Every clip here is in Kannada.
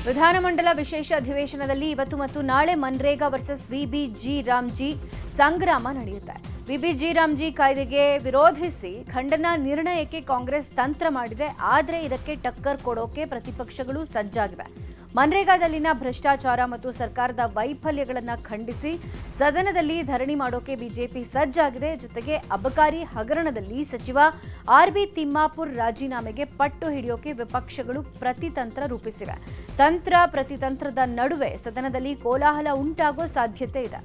ವಿಧಾನಮಂಡಲ ವಿಶೇಷ ಅಧಿವೇಶನದಲ್ಲಿ ಇವತ್ತು ಮತ್ತು ನಾಳೆ ಮನ್ರೇಗಾ ವರ್ಸಸ್ ವಿಬಿಜಿ ರಾಮ್ಜಿ ಸಂಗ್ರಾಮ ನಡೆಯುತ್ತೆ. ವಿಬಿಜಿ ರಾಮ್ಜಿ ಕಾಯ್ದೆಗೆ ವಿರೋಧಿಸಿ ಖಂಡನ ನಿರ್ಣಯಕ್ಕೆ ಕಾಂಗ್ರೆಸ್ ತಂತ್ರ ಮಾಡಿದೆ. ಆದರೆ ಇದಕ್ಕೆ ಟಕ್ಕರ್ ಕೊಡೋಕೆ ಪ್ರತಿಪಕ್ಷಗಳು ಸಜ್ಜಾಗಿವೆ. ಮನ್ರೇಗಾದಲ್ಲಿನ ಭ್ರಷ್ಟಾಚಾರ ಮತ್ತು ಸರ್ಕಾರದ ವೈಫಲ್ಯಗಳನ್ನು ಖಂಡಿಸಿ ಸದನದಲ್ಲಿ ಧರಣಿ ಮಾಡೋಕೆ ಬಿಜೆಪಿ ಸಜ್ಜಾಗಿದೆ. ಜೊತೆಗೆ ಅಬಕಾರಿ ಹಗರಣದಲ್ಲಿ ಸಚಿವ ಆರ್.ಬಿ. ತಿಮ್ಮಾಪುರ್ ರಾಜೀನಾಮೆಗೆ ಪಟ್ಟು ಹಿಡಿಯೋಕೆ ವಿಪಕ್ಷಗಳು ಪ್ರತಿತಂತ್ರ ರೂಪಿಸಿವೆ. ತಂತ್ರ ಪ್ರತಿತಂತ್ರದ ನಡುವೆ ಸದನದಲ್ಲಿ ಕೋಲಾಹಲ ಉಂಟಾಗೋ ಸಾಧ್ಯತೆ ಇದೆ.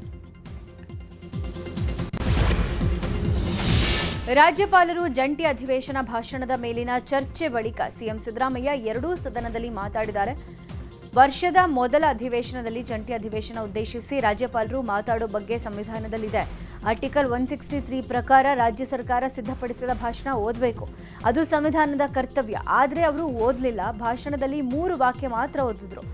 ರಾಜ್ಯಪಾಲರು ಜಂಟಿ ಅಧಿವೇಶನ ಭಾಷಣದ ಮೇಲಿನ ಚರ್ಚೆ ಬಳಿಕ ಸಿಎಂ ಸಿದ್ದರಾಮಯ್ಯ ಎರಡೂ ಸದನದಲ್ಲಿ ಮಾತಾಡಿದ್ದಾರೆ. ವರ್ಷದ ಮೊದಲ ಅಧಿವೇಶನದಲ್ಲಿ ಜಂಟಿ ಅಧಿವೇಶನ ಉದ್ದೇಶಿಸಿ ರಾಜ್ಯಪಾಲರು ಮಾತಾಡೋ ಬಗ್ಗೆ ಸಂವಿಧಾನದಲ್ಲಿದೆ. ಆರ್ಟಿಕಲ್ 163 ಪ್ರಕಾರ ರಾಜ್ಯ ಸರ್ಕಾರ ಸಿದ್ಧಪಡಿಸಿದ ಭಾಷಣ ಓದಬೇಕು. ಅದು ಸಂವಿಧಾನದ ಕರ್ತವ್ಯ. ಆದರೆ ಅವರು ಓದಲಿಲ್ಲ. ಭಾಷಣದಲ್ಲಿ 3 ವಾಕ್ಯ ಮಾತ್ರ ಓದಿದ್ರು.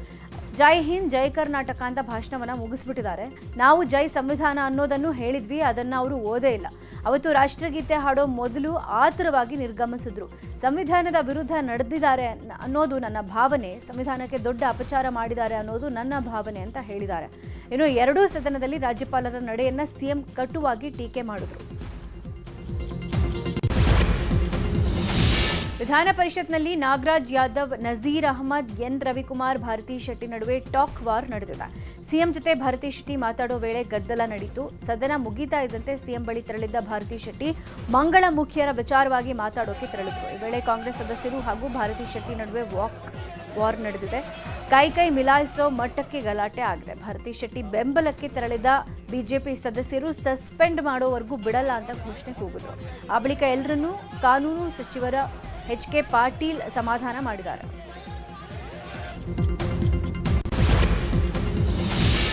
ಜೈ ಹಿಂದ್ ಜೈ ಕರ್ನಾಟಕ ಅಂತ ಭಾಷಣವನ್ನ ಮುಗಿಸ್ಬಿಟ್ಟಿದ್ದಾರೆ. ನಾವು ಜೈ ಸಂವಿಧಾನ ಅನ್ನೋದನ್ನು ಹೇಳಿದ್ವಿ, ಅದನ್ನ ಅವರು ಓದೇ ಇಲ್ಲ. ಅವತ್ತು ರಾಷ್ಟ್ರಗೀತೆ ಹಾಡೋ ಮೊದಲು ಆತುರವಾಗಿ ನಿರ್ಗಮಿಸಿದ್ರು. ಸಂವಿಧಾನದ ವಿರುದ್ಧ ನಡೆದಿದ್ದಾರೆ ಅನ್ನೋದು ನನ್ನ ಭಾವನೆ, ಸಂವಿಧಾನಕ್ಕೆ ದೊಡ್ಡ ಅಪಚಾರ ಮಾಡಿದ್ದಾರೆ ಅನ್ನೋದು ನನ್ನ ಭಾವನೆ ಅಂತ ಹೇಳಿದ್ದಾರೆ. ಇನ್ನು ಎರಡೂ ಸದನದಲ್ಲಿ ರಾಜ್ಯಪಾಲರ ನಡೆಯನ್ನ ಸಿಎಂ ಕಟುವಾಗಿ ಟೀಕೆ ಮಾಡಿದ್ರು. ವಿಧಾನ ಪರಿಷತ್ನಲ್ಲಿ ನಾಗರಾಜ್ ಯಾದವ್, ನಜೀರ್ ಅಹಮದ್, ಎನ್ ರವಿಕುಮಾರ್, ಭಾರತಿ ಶೆಟ್ಟಿ ನಡುವೆ ಟಾಕ್ ವಾರ್ ನಡೆದಿದೆ. ಸಿಎಂ ಜೊತೆ ಭಾರತಿ ಶೆಟ್ಟಿ ಮಾತಾಡೋ ವೇಳೆ ಗದ್ದಲ ನಡೆಯಿತು. ಸದನ ಮುಗಿತಾ ಇದ್ದಂತೆ ಸಿಎಂ ಬಳಿ ತೆರಳಿದ್ದ ಭಾರತಿ ಶೆಟ್ಟಿ ಮಂಗಳ ಮುಖಿಯರ ವಿಚಾರವಾಗಿ ಮಾತಾಡೋಕೆ ತೆರಳಿದ್ರು. ಈ ವೇಳೆ ಕಾಂಗ್ರೆಸ್ ಸದಸ್ಯರು ಹಾಗೂ ಭಾರತಿ ಶೆಟ್ಟಿ ನಡುವೆ ವಾರ್ ನಡೆದಿದೆ. ಕೈ ಮಿಲಾಯಿಸೋ ಮಟ್ಟಕ್ಕೆ ಗಲಾಟೆ ಆಗಿದೆ. ಭಾರತಿ ಶೆಟ್ಟಿ ಬೆಂಬಲಕ್ಕೆ ತೆರಳಿದ ಬಿಜೆಪಿ ಸದಸ್ಯರು ಸಸ್ಪೆಂಡ್ ಮಾಡೋವರೆಗೂ ಬಿಡಲ್ಲ ಅಂತ ಘೋಷಣೆ ಕೂಗಿದ್ರು. ಆ ಬಳಿಕ ಎಲ್ಲರನ್ನೂ ಕಾನೂನು ಸಚಿವರ ಎಚ್.ಕೆ. ಪಾಟೀಲ್ ಸಮಾಧಾನ ಮಾಡಿದ್ದಾರೆ.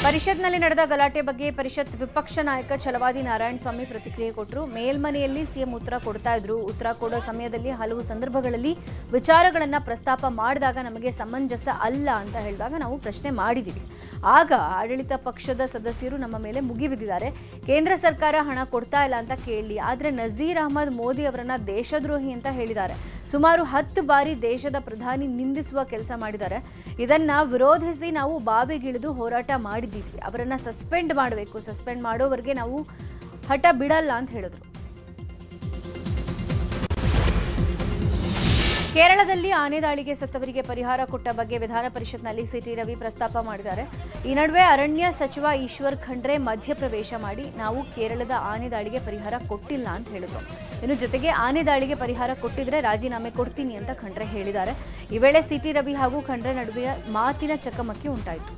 ಪರಿಷತ್ನಲ್ಲಿ ನಡೆದ ಗಲಾಟೆ ಬಗ್ಗೆ ಪರಿಷತ್ ವಿಪಕ್ಷ ನಾಯಕ ಛಲವಾದಿ ನಾರಾಯಣಸ್ವಾಮಿ ಪ್ರತಿಕ್ರಿಯೆ ಕೊಟ್ಟರು. ಮೇಲ್ಮನೆಯಲ್ಲಿ ಸಿಎಂ ಉತ್ತರ ಕೊಡ್ತಾ ಇದ್ರು. ಉತ್ತರ ಕೊಡೋ ಸಮಯದಲ್ಲಿ ಹಲವು ಸಂದರ್ಭಗಳಲ್ಲಿ ವಿಚಾರಗಳನ್ನ ಪ್ರಸ್ತಾಪ ಮಾಡಿದಾಗ ನಮಗೆ ಸಮಂಜಸ ಅಲ್ಲ ಅಂತ ಹೇಳಿದಾಗ ನಾವು ಪ್ರಶ್ನೆ ಮಾಡಿದ್ದೀವಿ. ಆಗ ಆಡಳಿತ ಪಕ್ಷದ ಸದಸ್ಯರು ನಮ್ಮ ಮೇಲೆ ಮುಗಿಬಿದ್ದಿದ್ದಾರೆ. ಕೇಂದ್ರ ಸರ್ಕಾರ ಹಣ ಕೊಡ್ತಾ ಇಲ್ಲ ಅಂತ ಕೇಳಿ, ಆದ್ರೆ ನಜೀರ್ ಅಹಮದ್ ಮೋದಿ ಅವರನ್ನ ದೇಶದ್ರೋಹಿ ಅಂತ ಹೇಳಿದ್ದಾರೆ. ಸುಮಾರು 10 ಬಾರಿ ದೇಶದ ಪ್ರಧಾನಿ ನಿಂದಿಸುವ ಕೆಲಸ ಮಾಡಿದ್ದಾರೆ. ಇದನ್ನ ವಿರೋಧಿಸಿ ನಾವು ಬಾವಿಗಿಳಿದು ಹೋರಾಟ ಮಾಡಿದ್ದೀವಿ. ಅವರನ್ನ ಸಸ್ಪೆಂಡ್ ಮಾಡಬೇಕು, ಸಸ್ಪೆಂಡ್ ಮಾಡೋವರೆಗೆ ನಾವು ಹಠ ಬಿಡಲ್ಲ ಅಂತ ಹೇಳಿದ್ರು. ಕೇರಳದಲ್ಲಿ ಆನೆ ದಾಳಿಗೆ ಸತ್ತವರಿಗೆ ಪರಿಹಾರ ಕೊಟ್ಟ ಬಗ್ಗೆ ವಿಧಾನ ಪರಿಷತ್ನಲ್ಲಿ ಸಿಟಿ ರವಿ ಪ್ರಸ್ತಾಪ ಮಾಡಿದ್ದಾರೆ. ಈ ನಡುವೆ ಅರಣ್ಯ ಸಚಿವ ಈಶ್ವರ್ ಖಂಡ್ರೆ ಮಧ್ಯಪ್ರವೇಶ ಮಾಡಿ ನಾವು ಕೇರಳದ ಆನೆ ದಾಳಿಗೆ ಪರಿಹಾರ ಕೊಟ್ಟಿಲ್ಲ ಅಂತ ಹೇಳಿದ್ರು. ಇನ್ನು ಜೊತೆಗೆ ಆನೆ ದಾಳಿಗೆ ಪರಿಹಾರ ಕೊಟ್ಟಿದ್ರೆ ರಾಜೀನಾಮೆ ಕೊಡ್ತೀನಿ ಅಂತ ಖಂಡ್ರೆ ಹೇಳಿದ್ದಾರೆ. ಈ ವೇಳೆ ಸಿಟಿ ರವಿ ಹಾಗೂ ಖಂಡ್ರೆ ನಡುವೆ ಮಾತಿನ ಚಕಮಕಿ ಉಂಟಾಯಿತು.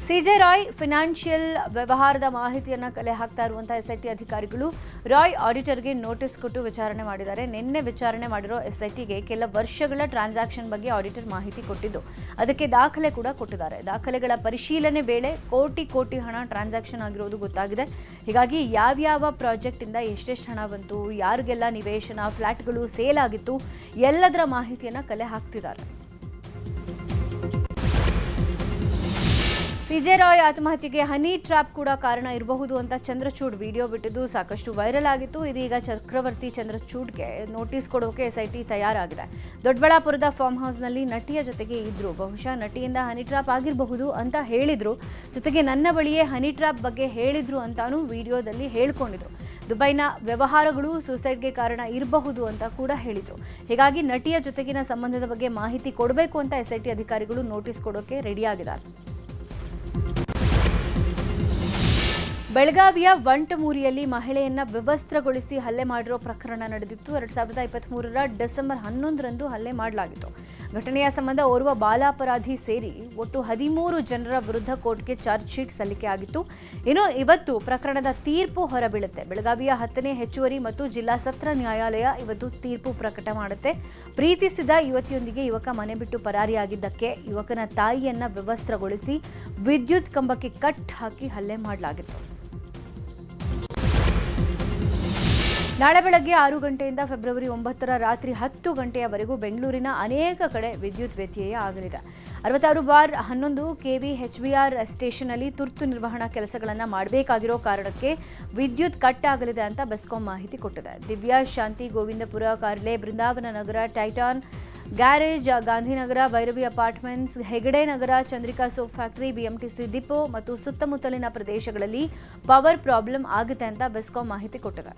ಸಿಜೆ ರಾಯ್ ಫೈನಾನ್ಷಿಯಲ್ ವ್ಯವಹಾರದ ಮಾಹಿತಿಯನ್ನು ಕಲೆ ಹಾಕ್ತಾ ಇರುವಂತಹ ಎಸ್ಐಟಿ ಅಧಿಕಾರಿಗಳು ರಾಯ್ ಆಡಿಟರ್ಗೆ ನೋಟಿಸ್ ಕೊಟ್ಟು ವಿಚಾರಣೆ ಮಾಡಿದ್ದಾರೆ. ನಿನ್ನೆ ವಿಚಾರಣೆ ಮಾಡಿರೋ ಎಸ್ಐಟಿಗೆ ಕೆಲ ವರ್ಷಗಳ ಟ್ರಾನ್ಸಾಕ್ಷನ್ ಬಗ್ಗೆ ಆಡಿಟರ್ ಮಾಹಿತಿ ಕೊಟ್ಟಿದ್ದು, ಅದಕ್ಕೆ ದಾಖಲೆ ಕೂಡ ಕೊಟ್ಟಿದ್ದಾರೆ. ದಾಖಲೆಗಳ ಪರಿಶೀಲನೆ ವೇಳೆ ಕೋಟಿ ಹಣ ಟ್ರಾನ್ಸಾಕ್ಷನ್ ಆಗಿರೋದು ಗೊತ್ತಾಗಿದೆ. ಹೀಗಾಗಿ ಯಾವ್ಯಾವ ಪ್ರಾಜೆಕ್ಟ್ ಇಂದ ಎಷ್ಟೆಷ್ಟು ಹಣ ಬಂತು, ಯಾರಿಗೆಲ್ಲ ನಿವೇಶನ, ಫ್ಲಾಟ್ಗಳು ಸೇಲ್ ಆಗಿತ್ತು, ಎಲ್ಲದರ ಮಾಹಿತಿಯನ್ನು ಕಲೆ ಹಾಕ್ತಿದ್ದಾರೆ. ಸಿಜೆ ರಾಯ್ ಆತ್ಮಹತ್ಯೆಗೆ ಹನಿ ಟ್ರ್ಯಾಪ್ ಕೂಡ ಕಾರಣ ಇರಬಹುದು ಅಂತ ಚಂದ್ರಚೂಡ್ ವಿಡಿಯೋ ಬಿಟ್ಟಿದ್ದು ಸಾಕಷ್ಟು ವೈರಲ್ ಆಗಿತ್ತು. ಇದೀಗ ಚಕ್ರವರ್ತಿ ಚಂದ್ರಚೂಡ್ಗೆ ನೋಟಿಸ್ ಕೊಡೋಕೆ ಎಸ್ಐಟಿ ತಯಾರಾಗಿದೆ. ದೊಡ್ಡಬಳ್ಳಾಪುರದ ಫಾರ್ಮ್ ಹೌಸ್ನಲ್ಲಿ ನಟಿಯ ಜೊತೆಗೆ ಇದ್ರು. ಬಹುಶಃ ನಟಿಯಿಂದ ಹನಿ ಟ್ರ್ಯಾಪ್ ಆಗಿರಬಹುದು ಅಂತ ಹೇಳಿದ್ರು. ಜೊತೆಗೆ ನನ್ನ ಬಳಿಯೇ ಹನಿ ಟ್ರ್ಯಾಪ್ ಬಗ್ಗೆ ಹೇಳಿದ್ರು ಅಂತಾನೂ ವಿಡಿಯೋದಲ್ಲಿ ಹೇಳ್ಕೊಂಡಿದ್ರು. ದುಬೈನ ವ್ಯವಹಾರಗಳು ಸೂಸೈಡ್ಗೆ ಕಾರಣ ಇರಬಹುದು ಅಂತ ಕೂಡ ಹೇಳಿದ್ರು. ಹೀಗಾಗಿ ನಟಿಯ ಜೊತೆಗಿನ ಸಂಬಂಧದ ಬಗ್ಗೆ ಮಾಹಿತಿ ಕೊಡಬೇಕು ಅಂತ ಎಸ್ಐಟಿ ಅಧಿಕಾರಿಗಳು ನೋಟಿಸ್ ಕೊಡೋಕೆ ರೆಡಿಯಾಗಿದ್ದಾರೆ. ಬೆಳಗಾವಿಯ ವಂಟಮೂರಿಯಲ್ಲಿ ಮಹಿಳೆಯನ್ನ ವಿವಸ್ತ್ರಗೊಳಿಸಿ ಹಲ್ಲೆ ಮಾಡಿರೋ ಪ್ರಕರಣ ನಡೆದಿತ್ತು. 2023ರ ಡಿಸೆಂಬರ್ 11ರಂದು ಹಲ್ಲೆ ಮಾಡಲಾಗಿತ್ತು. ಘಟನೆಯ ಸಂಬಂಧ ಓರ್ವ ಬಾಲಾಪರಾಧಿ ಸೇರಿ ಒಟ್ಟು 13 ಜನರ ವಿರುದ್ಧ ಕೋರ್ಟ್ಗೆ ಚಾರ್ಜ್ ಶೀಟ್ ಸಲ್ಲಿಕೆಯಾಗಿತ್ತು. ಇನ್ನು ಇವತ್ತು ಪ್ರಕರಣದ ತೀರ್ಪು ಹೊರಬೀಳುತ್ತೆ. ಬೆಳಗಾವಿಯ 10ನೇ ಹೆಚ್ಚುವರಿ ಮತ್ತು ಜಿಲ್ಲಾ ಸತ್ರ ನ್ಯಾಯಾಲಯ ಇವತ್ತು ತೀರ್ಪು ಪ್ರಕಟ ಮಾಡುತ್ತೆ. ಪ್ರೀತಿಸಿದ ಯುವತಿಯೊಂದಿಗೆ ಯುವಕ ಮನೆ ಬಿಟ್ಟು ಪರಾರಿಯಾಗಿದ್ದಕ್ಕೆ ಯುವಕನ ತಾಯಿಯನ್ನ ವಿವಸ್ತ್ರಗೊಳಿಸಿ ವಿದ್ಯುತ್ ಕಂಬಕ್ಕೆ ಕಟ್ ಹಾಕಿ ಹಲ್ಲೆ ಮಾಡಲಾಗಿತ್ತು. ನಾಳೆ ಬೆಳಗ್ಗೆ 6 ಗಂಟೆಯಿಂದ ಫೆಬ್ರವರಿ 9ರ ರಾತ್ರಿ 10 ಗಂಟೆಯವರೆಗೂ ಬೆಂಗಳೂರಿನ ಅನೇಕ ಕಡೆ ವಿದ್ಯುತ್ ವ್ಯತ್ಯಯ ಆಗಲಿದೆ. 66/11 ಕೆವಿ HBR ಸ್ಟೇಷನ್ನಲ್ಲಿ ತುರ್ತು ನಿರ್ವಹಣಾ ಕೆಲಸಗಳನ್ನು ಮಾಡಬೇಕಾಗಿರೋ ಕಾರಣಕ್ಕೆ ವಿದ್ಯುತ್ ಕಟ್ ಆಗಲಿದೆ ಅಂತ ಬೆಸ್ಕಾಂ ಮಾಹಿತಿ ಕೊಟ್ಟಿದೆ. Divya, Shanti, Govindapura, Karle, Brindavan Nagar, Titan garage, Gandhinagar, Bhairavi apartments, Hegde Nagar, Chandrika soap factory, BMTC depot ಮತ್ತು ಸುತ್ತಮುತ್ತಲಿನ ಪ್ರದೇಶಗಳಲ್ಲಿ ಪವರ್ ಪ್ರಾಬ್ಲಮ್ ಆಗುತ್ತೆ ಅಂತ ಬೆಸ್ಕಾಂ ಮಾಹಿತಿ ಕೊಟ್ಟಿದೆ.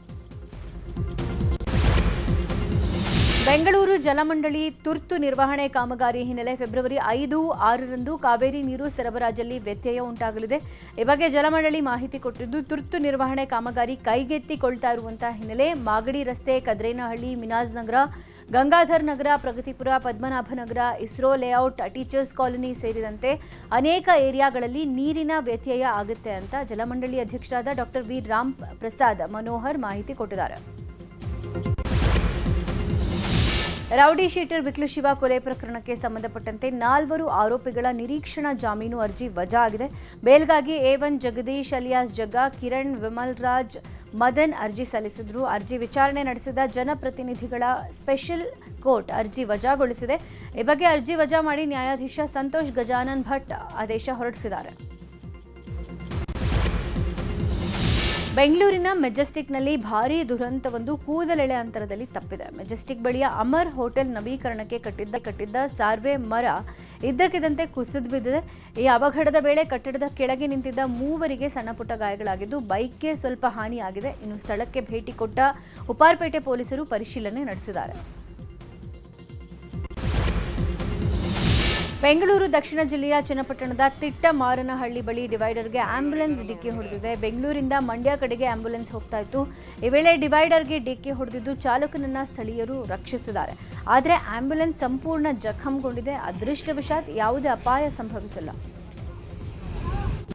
ಬೆಂಗಳೂರು ಜಲಮಂಡಳಿ ತುರ್ತು ನಿರ್ವಹಣೆ ಕಾಮಗಾರಿ ಹಿನ್ನೆಲೆ ಫೆಬ್ರವರಿ 5, 6ರಂದು ಕಾವೇರಿ ನೀರು ಸರಬರಾಜಲ್ಲಿ ವ್ಯತ್ಯಯ ಉಂಟಾಗಲಿದೆ. ಈ ಬಗ್ಗೆ ಜಲಮಂಡಳಿ ಮಾಹಿತಿ ಕೊಟ್ಟಿದ್ದು, ತುರ್ತು ನಿರ್ವಹಣೆ ಕಾಮಗಾರಿ ಕೈಗೆತ್ತಿಕೊಳ್ತಾ ಇರುವಂತಹ ಹಿನ್ನೆಲೆ ಮಾಗಡಿ ರಸ್ತೆ, ಕದ್ರೇನಹಳ್ಳಿ, ಮಿನಾಜ್ ನಗರ, ಗಂಗಾಧರ್ ನಗರ, ಪ್ರಗತಿಪುರ, ಪದ್ಮನಾಭ ನಗರ, ಇಸ್ರೋ ಲೇಔಟ್, ಟೀಚರ್ಸ್ ಕಾಲೋನಿ ಸೇರಿದಂತೆ ಅನೇಕ ಏರಿಯಾಗಳಲ್ಲಿ ನೀರಿನ ವ್ಯತ್ಯಯ ಆಗುತ್ತೆ ಅಂತ ಜಲಮಂಡಳಿ ಅಧ್ಯಕ್ಷರಾದ ಡಾಕ್ಟರ್ ವಿ ರಾಮ್ ಪ್ರಸಾದ್ ಮನೋಹರ್ ಮಾಹಿತಿ ಕೊಟ್ಟಿದ್ದಾರೆ. ರೌಡಿ ಶೀಟರ್ ಬಿಕ್ಲು ಶಿವ ಕೊಲೆ ಪ್ರಕರಣಕ್ಕೆ ಸಂಬಂಧಪಟ್ಟಂತೆ 4 ಆರೋಪಿಗಳ ನಿರೀಕ್ಷಣಾ ಜಾಮೀನು ಅರ್ಜಿ ವಜಾ ಆಗಿದೆ. ಬೇಲ್ಗಾಗಿ A1 ಜಗದೀಶ್ ಅಲಿಯಾಸ್ ಜಗ್ಗಾ, ಕಿರಣ್, ವಿಮಲ್ ರಾಜ್, ಮದನ್ ಅರ್ಜಿ ಸಲ್ಲಿಸಿದ್ರು. ಅರ್ಜಿ ವಿಚಾರಣೆ ನಡೆಸಿದ ಜನಪ್ರತಿನಿಧಿಗಳ ಸ್ಪೆಷಲ್ ಕೋರ್ಟ್ ಅರ್ಜಿ ವಜಾಗೊಳಿಸಿದೆ. ಈ ಬಗ್ಗೆ ಅರ್ಜಿ ವಜಾ ಮಾಡಿ ನ್ಯಾಯಾಧೀಶ ಸಂತೋಷ್ ಗಜಾನನ್ ಭಟ್ ಆದೇಶ ಹೊರಡಿಸಿದ್ದಾರೆ. ಬೆಂಗಳೂರಿನ ಮೆಜೆಸ್ಟಿಕ್ನಲ್ಲಿ ಭಾರೀ ದುರಂತವೊಂದು ಕೂದಲೆಳೆ ಅಂತರದಲ್ಲಿ ತಪ್ಪಿದೆ. ಮೆಜೆಸ್ಟಿಕ್ ಬಳಿಯ ಅಮರ್ ಹೋಟೆಲ್ ನವೀಕರಣಕ್ಕೆ ಕಟ್ಟಿದ್ದ ಸಾರ್ವೆ ಮರ ಇದ್ದಕ್ಕಿದ್ದಂತೆ ಕುಸಿದು ಬಿದ್ದಿದೆ. ಈ ಅವಘಡದ ವೇಳೆ ಕಟ್ಟಡದ ಕೆಳಗೆ ನಿಂತಿದ್ದ 3 ಸಣ್ಣಪುಟ್ಟ ಗಾಯಗಳಾಗಿದ್ದು, ಬೈಕ್ಗೆ ಸ್ವಲ್ಪ ಹಾನಿಯಾಗಿದೆ. ಇನ್ನು ಸ್ಥಳಕ್ಕೆ ಭೇಟಿ ಕೊಟ್ಟ ಉಪ್ಪಾರಪೇಟೆ ಪೊಲೀಸರು ಪರಿಶೀಲನೆ ನಡೆಸಿದ್ದಾರೆ. ಬೆಂಗಳೂರು ದಕ್ಷಿಣ ಜಿಲ್ಲೆಯ ಚನ್ನಪಟ್ಟಣದ ತಿಟ್ಟಮಾರನಹಳ್ಳಿ ಬಳಿ ಡಿವೈಡರ್ಗೆ ಆಂಬ್ಯುಲೆನ್ಸ್ ಡಿಕ್ಕಿ ಹೊಡೆದಿದೆ. ಬೆಂಗಳೂರಿಂದ ಮಂಡ್ಯ ಕಡೆಗೆ ಆಂಬ್ಯುಲೆನ್ಸ್ ಹೋಗ್ತಾ ಇತ್ತು. ಈ ವೇಳೆ ಡಿವೈಡರ್ಗೆ ಡಿಕ್ಕಿ ಹೊಡೆದಿದ್ದು ಚಾಲಕನನ್ನ ಸ್ಥಳೀಯರು ರಕ್ಷಿಸಿದ್ದಾರೆ. ಆದರೆ ಆಂಬ್ಯುಲೆನ್ಸ್ ಸಂಪೂರ್ಣ ಜಖಂಗೊಂಡಿದೆ. ಅದೃಷ್ಟವಶಾತ್ ಯಾವುದೇ ಅಪಾಯ ಸಂಭವಿಸಿಲ್ಲ.